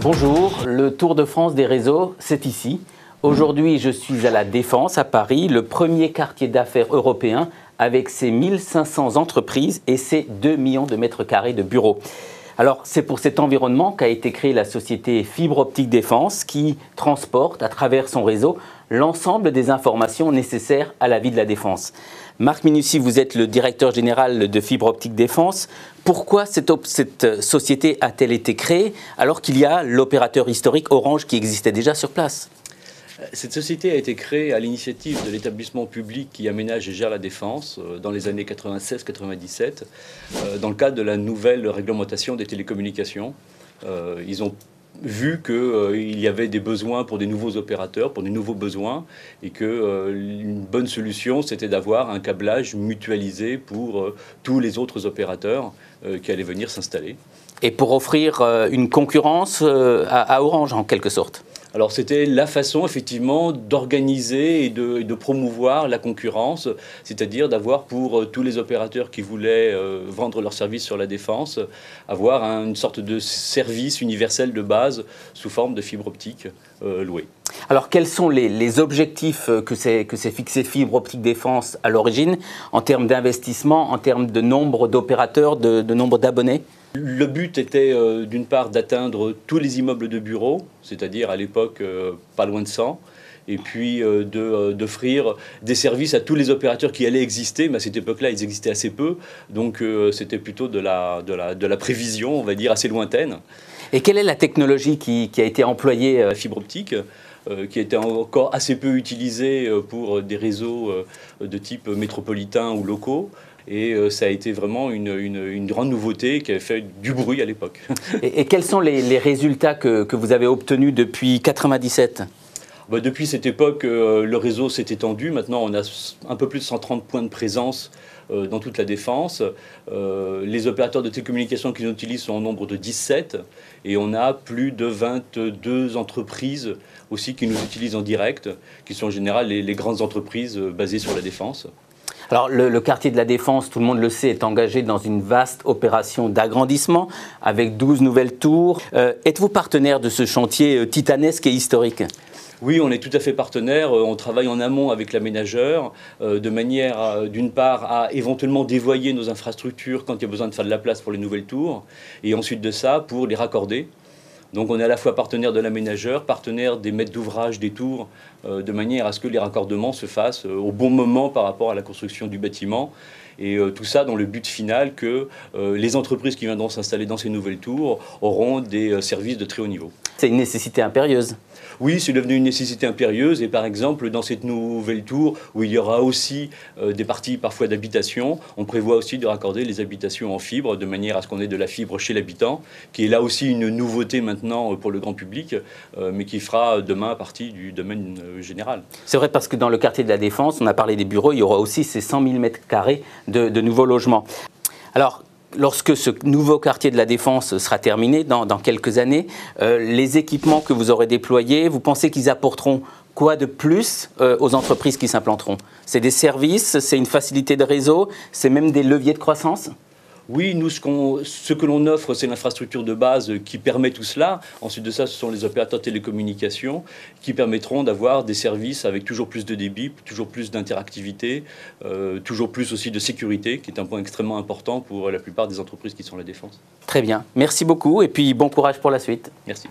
Bonjour, le Tour de France des réseaux, c'est ici. Aujourd'hui, je suis à la Défense, à Paris, le premier quartier d'affaires européen avec ses 1500 entreprises et ses 2 millions de mètres carrés de bureaux. Alors, c'est pour cet environnement qu'a été créée la société Fibre Optique Défense qui transporte à travers son réseau l'ensemble des informations nécessaires à la vie de la Défense. Marc Minucci, vous êtes le directeur général de Fibre Optique Défense. Pourquoi cette société a-t-elle été créée alors qu'il y a l'opérateur historique Orange qui existait déjà sur place ? Cette société a été créée à l'initiative de l'établissement public qui aménage et gère la Défense dans les années 96-97, dans le cadre de la nouvelle réglementation des télécommunications. Ils ont vu qu'il y avait des besoins pour des nouveaux opérateurs, pour des nouveaux besoins, et qu'une bonne solution, c'était d'avoir un câblage mutualisé pour tous les autres opérateurs qui allaient venir s'installer. Et pour offrir une concurrence à Orange, en quelque sorte. Alors c'était la façon effectivement d'organiser et de promouvoir la concurrence, c'est-à-dire d'avoir pour tous les opérateurs qui voulaient vendre leurs services sur la Défense, avoir une sorte de service universel de base sous forme de fibre optique louée. Alors quels sont les objectifs que s'est fixé Fibre Optique Défense à l'origine en termes d'investissement, en termes de nombre d'opérateurs, de nombre d'abonnés ? Le but était d'une part d'atteindre tous les immeubles de bureaux, c'est-à-dire à l'époque pas loin de 100, et puis d'offrir des services à tous les opérateurs qui allaient exister, mais à cette époque-là ils existaient assez peu, donc c'était plutôt de la prévision, on va dire, assez lointaine. Et quelle est la technologie qui a été employée La fibre optique, qui était encore assez peu utilisée pour des réseaux de type métropolitain ou locaux. Et ça a été vraiment une grande nouveauté qui avait fait du bruit à l'époque. Et quels sont les résultats que vous avez obtenus depuis 1997 ? Depuis cette époque, le réseau s'est étendu. Maintenant, on a un peu plus de 130 points de présence dans toute la Défense. Les opérateurs de télécommunications qui nous utilisent sont au nombre de 17. Et on a plus de 22 entreprises aussi qui nous utilisent en direct, qui sont en général les grandes entreprises basées sur la Défense. Alors, le quartier de la Défense, tout le monde le sait, est engagé dans une vaste opération d'agrandissement avec 12 nouvelles tours. Êtes-vous partenaire de ce chantier titanesque et historique ? Oui, on est tout à fait partenaire. On travaille en amont avec l'aménageur de manière, d'une part, à éventuellement dévoyer nos infrastructures quand il y a besoin de faire de la place pour les nouvelles tours, et ensuite de ça, pour les raccorder. Donc on est à la fois partenaire de l'aménageur, partenaire des maîtres d'ouvrage des tours, de manière à ce que les raccordements se fassent au bon moment par rapport à la construction du bâtiment. Et tout ça dans le but final que les entreprises qui viendront s'installer dans ces nouvelles tours auront des services de très haut niveau. C'est une nécessité impérieuse. Oui, c'est devenu une nécessité impérieuse. Et par exemple, dans cette nouvelle tour, où il y aura aussi des parties parfois d'habitation, on prévoit aussi de raccorder les habitations en fibre, de manière à ce qu'on ait de la fibre chez l'habitant, qui est là aussi une nouveauté maintenant pour le grand public, mais qui fera demain partie du domaine général. C'est vrai, parce que dans le quartier de la Défense, on a parlé des bureaux, il y aura aussi ces 100 000 mètres carrés de nouveaux logements. Alors, lorsque ce nouveau quartier de la Défense sera terminé dans quelques années, les équipements que vous aurez déployés, vous pensez qu'ils apporteront quoi de plus aux entreprises qui s'implanteront ? C'est des services, c'est une facilité de réseau, c'est même des leviers de croissance ? Oui, nous, ce que l'on offre, c'est l'infrastructure de base qui permet tout cela. Ensuite de ça, ce sont les opérateurs de télécommunications qui permettront d'avoir des services avec toujours plus de débit, toujours plus d'interactivité, toujours plus aussi de sécurité, qui est un point extrêmement important pour la plupart des entreprises qui sont à la Défense. Très bien. Merci beaucoup et puis bon courage pour la suite. Merci.